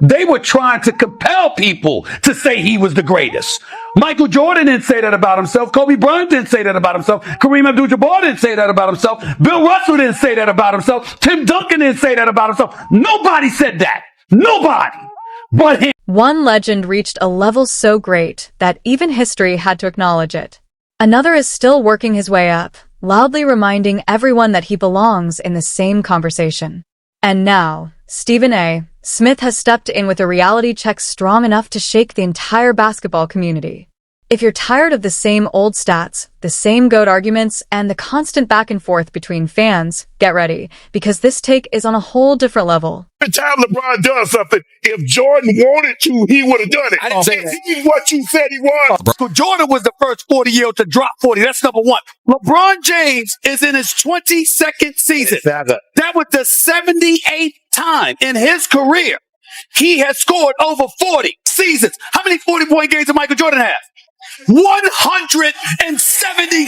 They were trying to compel people to say he was the greatest. Michael Jordan didn't say that about himself. Kobe Bryant didn't say that about himself. Kareem Abdul-Jabbar didn't say that about himself. Bill Russell didn't say that about himself. Tim Duncan didn't say that about himself. Nobody said that. Nobody but him. One legend reached a level so great that even history had to acknowledge it. Another is still working his way up, loudly reminding everyone that he belongs in the same conversation. And now, Stephen A. Smith has stepped in with a reality check strong enough to shake the entire basketball community. If you're tired of the same old stats, the same GOAT arguments, and the constant back and forth between fans, get ready, because this take is on a whole different level. Every time LeBron does something, if Jordan wanted to, he would have done it. I didn't say that. He's what you said he was. Jordan was the first 40-year-old to drop 40. That's number one. LeBron James is in his 22nd season. That was the 78th time in his career he has scored over 40 seasons. How many 40-point games did Michael Jordan have? 170.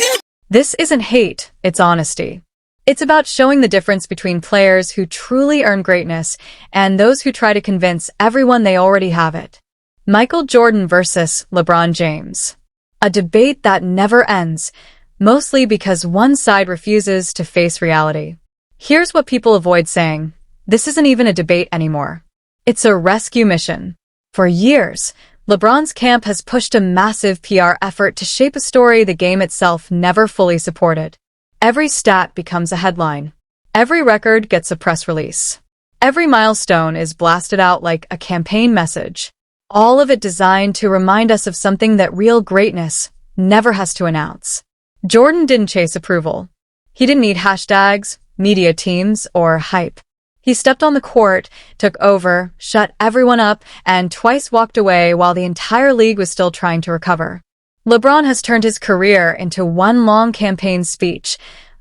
This isn't hate, it's honesty. It's about showing the difference between players who truly earn greatness and those who try to convince everyone they already have it. Michael Jordan versus LeBron James. A debate that never ends, mostly because one side refuses to face reality. Here's what people avoid saying. This isn't even a debate anymore. It's a rescue mission. For years, LeBron's camp has pushed a massive PR effort to shape a story the game itself never fully supported. Every stat becomes a headline. Every record gets a press release. Every milestone is blasted out like a campaign message. All of it designed to remind us of something that real greatness never has to announce. Jordan didn't chase approval. He didn't need hashtags, media teams, or hype. He stepped on the court, took over, shut everyone up, and twice walked away while the entire league was still trying to recover. LeBron has turned his career into one long campaign speech,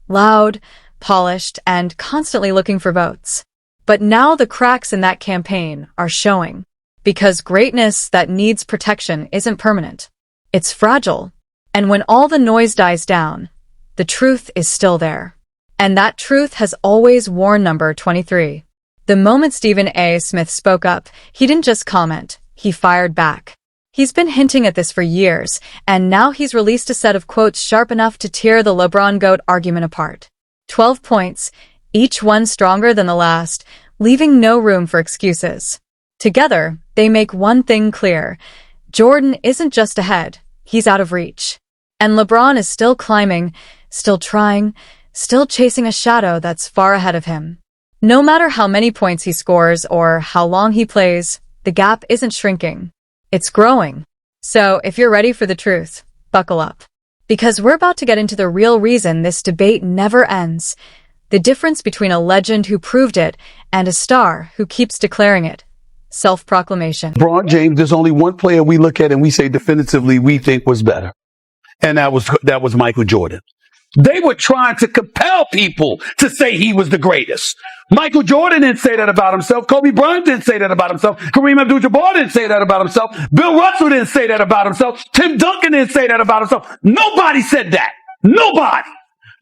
loud, polished, and constantly looking for votes. But now the cracks in that campaign are showing, because greatness that needs protection isn't permanent. It's fragile. And when all the noise dies down, the truth is still there. And that truth has always worn number 23. The moment Stephen A. Smith spoke up, he didn't just comment, he fired back. He's been hinting at this for years, and now he's released a set of quotes sharp enough to tear the LeBron GOAT argument apart. 12 points, each one stronger than the last, leaving no room for excuses. Together, they make one thing clear. Jordan isn't just ahead, he's out of reach. And LeBron is still climbing, still trying, still chasing a shadow that's far ahead of him. No matter how many points he scores or how long he plays, the gap isn't shrinking. It's growing. So if you're ready for the truth, buckle up. Because we're about to get into the real reason this debate never ends. The difference between a legend who proved it and a star who keeps declaring it. Self-proclamation. LeBron James, there's only one player we look at and we say definitively we think was better. And that was Michael Jordan. They were trying to compel people to say he was the greatest. Michael Jordan didn't say that about himself. Kobe Bryant didn't say that about himself. Kareem Abdul-Jabbar didn't say that about himself. Bill Russell didn't say that about himself. Tim Duncan didn't say that about himself. Nobody said that. Nobody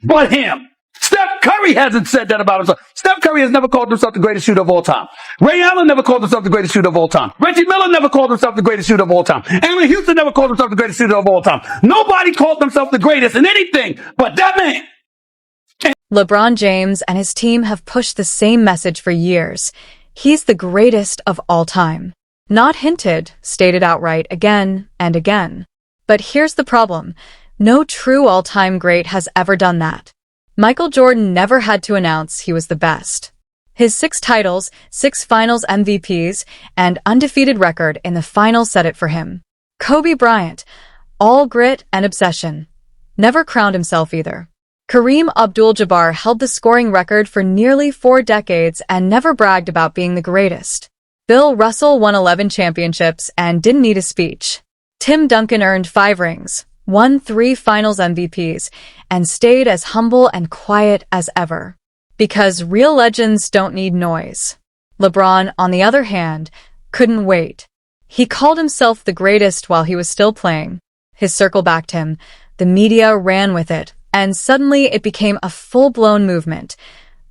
but him. Steph Curry hasn't said that about himself. Steph Curry has never called himself the greatest shooter of all time. Ray Allen never called himself the greatest shooter of all time. Reggie Miller never called himself the greatest shooter of all time. Allen Houston never called himself the greatest shooter of all time. Nobody called himself the greatest in anything but that man. LeBron James and his team have pushed the same message for years. He's the greatest of all time. Not hinted, stated outright again and again. But here's the problem. No true all-time great has ever done that. Michael Jordan never had to announce he was the best. His 6 titles, 6 finals MVPs, and undefeated record in the finals said it for him. Kobe Bryant, all grit and obsession. Never crowned himself either. Kareem Abdul-Jabbar held the scoring record for nearly 4 decades and never bragged about being the greatest. Bill Russell won 11 championships and didn't need a speech. Tim Duncan earned 5 rings, won 3 finals MVPs, and stayed as humble and quiet as ever. Because real legends don't need noise. LeBron, on the other hand, couldn't wait. He called himself the greatest while he was still playing. His circle backed him, the media ran with it, and suddenly it became a full-blown movement,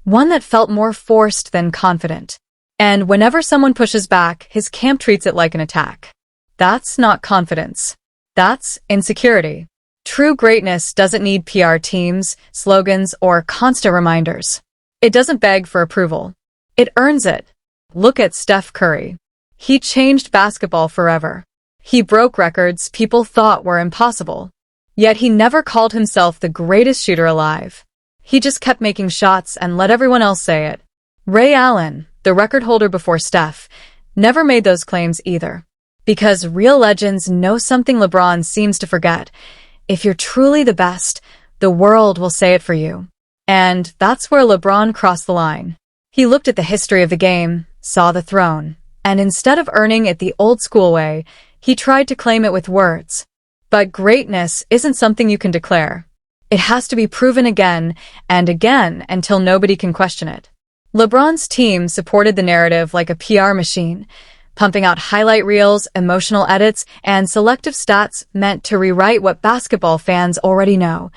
one that felt more forced than confident. And whenever someone pushes back, his camp treats it like an attack. That's not confidence. That's insecurity. True greatness doesn't need PR teams, slogans, or constant reminders. It doesn't beg for approval. It earns it. Look at Steph Curry. He changed basketball forever. He broke records people thought were impossible. Yet he never called himself the greatest shooter alive. He just kept making shots and let everyone else say it. Ray Allen, the record holder before Steph, never made those claims either. Because real legends know something LeBron seems to forget. If you're truly the best, the world will say it for you. And that's where LeBron crossed the line. He looked at the history of the game, saw the throne, and instead of earning it the old-school way, he tried to claim it with words. But greatness isn't something you can declare. It has to be proven again and again until nobody can question it. LeBron's team supported the narrative like a PR machine, pumping out highlight reels, emotional edits, and selective stats meant to rewrite what basketball fans already know.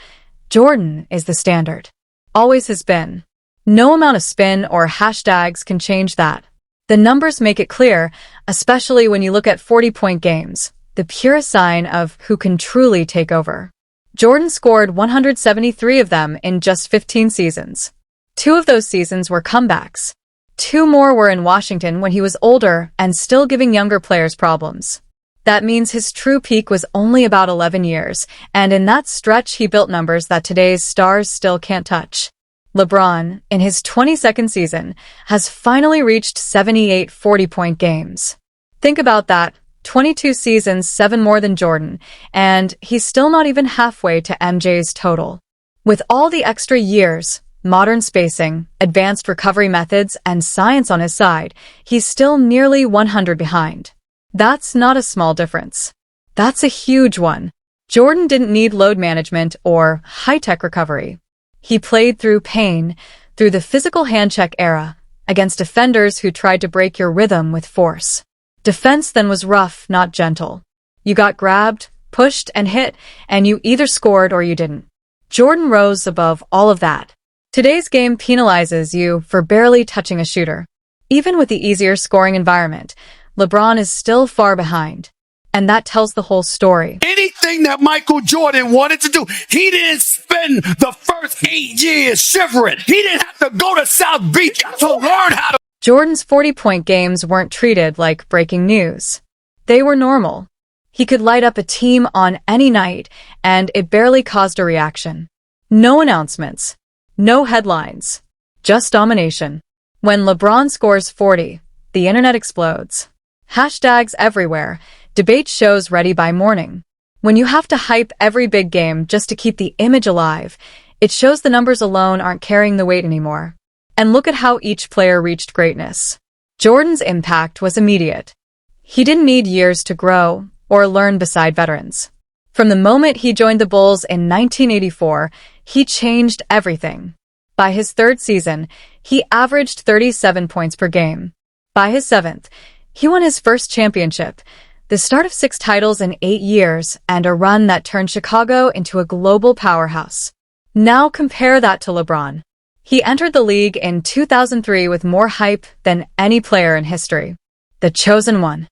Jordan is the standard. Always has been. No amount of spin or hashtags can change that. The numbers make it clear, especially when you look at 40-point games, the purest sign of who can truly take over. Jordan scored 173 of them in just 15 seasons. 2 of those seasons were comebacks. 2 more were in Washington when he was older and still giving younger players problems. That means his true peak was only about 11 years, and in that stretch he built numbers that today's stars still can't touch. LeBron, in his 22nd season, has finally reached 78 40-point games. Think about that. 22 seasons, 7 more than Jordan, and he's still not even halfway to MJ's total. With all the extra years, modern spacing, advanced recovery methods, and science on his side, he's still nearly 100 behind. That's not a small difference. That's a huge one. Jordan didn't need load management or high-tech recovery. He played through pain, through the physical hand-check era, against defenders who tried to break your rhythm with force. Defense then was rough, not gentle. You got grabbed, pushed, and hit, and you either scored or you didn't. Jordan rose above all of that. Today's game penalizes you for barely touching a shooter. Even with the easier scoring environment, LeBron is still far behind. And that tells the whole story. Anything that Michael Jordan wanted to do, he didn't spend the first 8 years shivering. He didn't have to go to South Beach to learn how to. Jordan's 40-point games weren't treated like breaking news. They were normal. He could light up a team on any night, and it barely caused a reaction. No announcements. No headlines. Just domination. When LeBron scores 40, the internet explodes. Hashtags everywhere. Debate shows ready by morning. When you have to hype every big game just to keep the image alive, it shows the numbers alone aren't carrying the weight anymore. And look at how each player reached greatness. Jordan's impact was immediate. He didn't need years to grow or learn beside veterans. From the moment he joined the Bulls in 1984, he changed everything. By his 3rd season, he averaged 37 points per game. By his 7th, he won his first championship, the start of 6 titles in 8 years, and a run that turned Chicago into a global powerhouse. Now compare that to LeBron. He entered the league in 2003 with more hype than any player in history. The chosen one.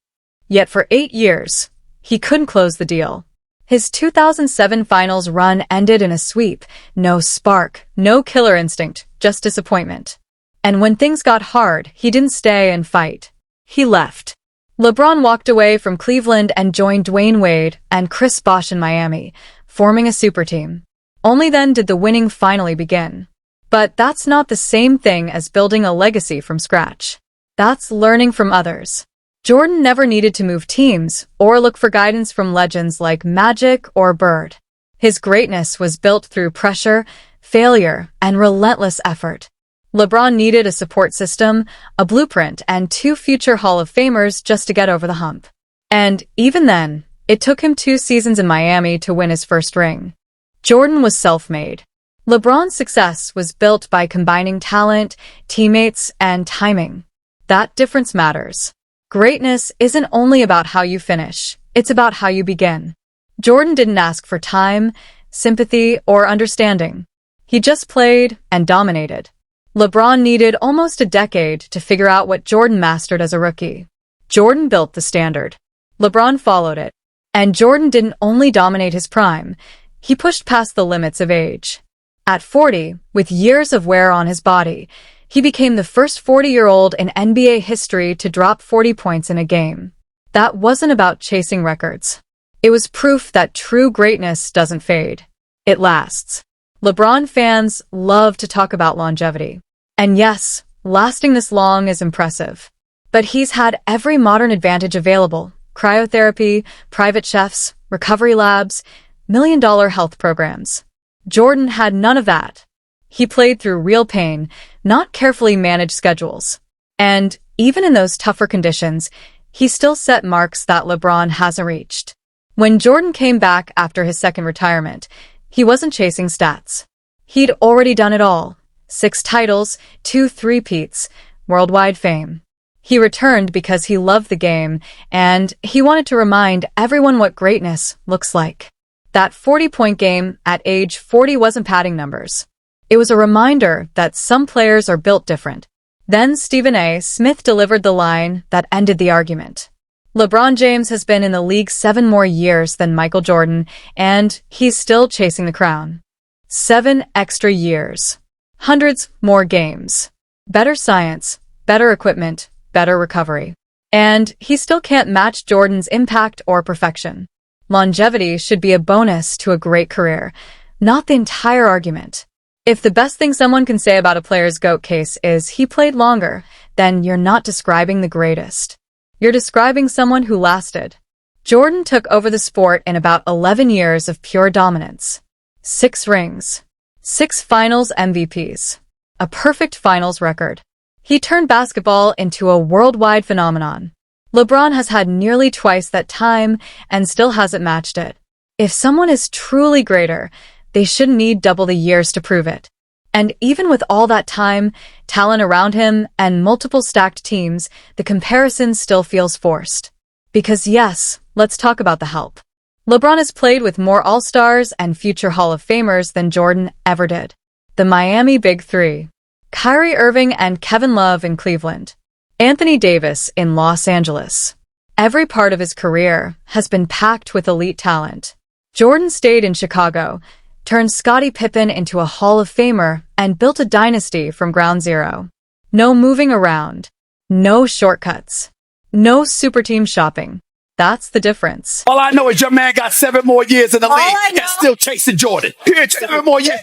Yet for 8 years, he couldn't close the deal. His 2007 finals run ended in a sweep. No spark, no killer instinct, just disappointment. And when things got hard, he didn't stay and fight. He left. LeBron walked away from Cleveland and joined Dwayne Wade and Chris Bosh in Miami, forming a super team. Only then did the winning finally begin. But that's not the same thing as building a legacy from scratch. That's learning from others. Jordan never needed to move teams or look for guidance from legends like Magic or Bird. His greatness was built through pressure, failure, and relentless effort. LeBron needed a support system, a blueprint, and 2 future Hall of Famers just to get over the hump. And even then, it took him 2 seasons in Miami to win his first ring. Jordan was self-made. LeBron's success was built by combining talent, teammates, and timing. That difference matters. Greatness isn't only about how you finish, it's about how you begin. Jordan didn't ask for time, sympathy, or understanding. He just played and dominated. LeBron needed almost a decade to figure out what Jordan mastered as a rookie. Jordan built the standard. LeBron followed it. And Jordan didn't only dominate his prime, he pushed past the limits of age. At 40, with years of wear on his body, he became the first 40-year-old in NBA history to drop 40 points in a game. That wasn't about chasing records. It was proof that true greatness doesn't fade. It lasts. LeBron fans love to talk about longevity. And yes, lasting this long is impressive. But he's had every modern advantage available: cryotherapy, private chefs, recovery labs, million-dollar health programs. Jordan had none of that. He played through real pain, not carefully managed schedules. And even in those tougher conditions, he still set marks that LeBron hasn't reached. When Jordan came back after his second retirement, he wasn't chasing stats. He'd already done it all. 6 titles, 2 three-peats, worldwide fame. He returned because he loved the game, and he wanted to remind everyone what greatness looks like. That 40-point game at age 40 wasn't padding numbers. It was a reminder that some players are built different. Then Stephen A. Smith delivered the line that ended the argument. LeBron James has been in the league 7 more years than Michael Jordan, and he's still chasing the crown. 7 extra years. Hundreds more games. Better science, better equipment, better recovery. And he still can't match Jordan's impact or perfection. Longevity should be a bonus to a great career, not the entire argument. If the best thing someone can say about a player's GOAT case is he played longer, then you're not describing the greatest. You're describing someone who lasted. Jordan took over the sport in about 11 years of pure dominance. 6 rings. 6 finals MVPs. A perfect finals record. He turned basketball into a worldwide phenomenon. LeBron has had nearly twice that time and still hasn't matched it. If someone is truly greater, they shouldn't need double the years to prove it. And even with all that time, talent around him, and multiple stacked teams, the comparison still feels forced. Because yes, let's talk about the help. LeBron has played with more All-Stars and future Hall of Famers than Jordan ever did. The Miami Big Three. Kyrie Irving and Kevin Love in Cleveland. Anthony Davis in Los Angeles. Every part of his career has been packed with elite talent. Jordan stayed in Chicago, turned Scottie Pippen into a Hall of Famer, and built a dynasty from ground zero. No moving around. No shortcuts. No super team shopping. That's the difference. All I know is your man got 7 more years in the league and still chasing Jordan. 7 more years.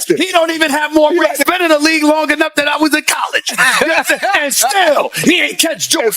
He don't even have more rings. Been in the league long enough that I was in college. And still, he ain't catch Jordan.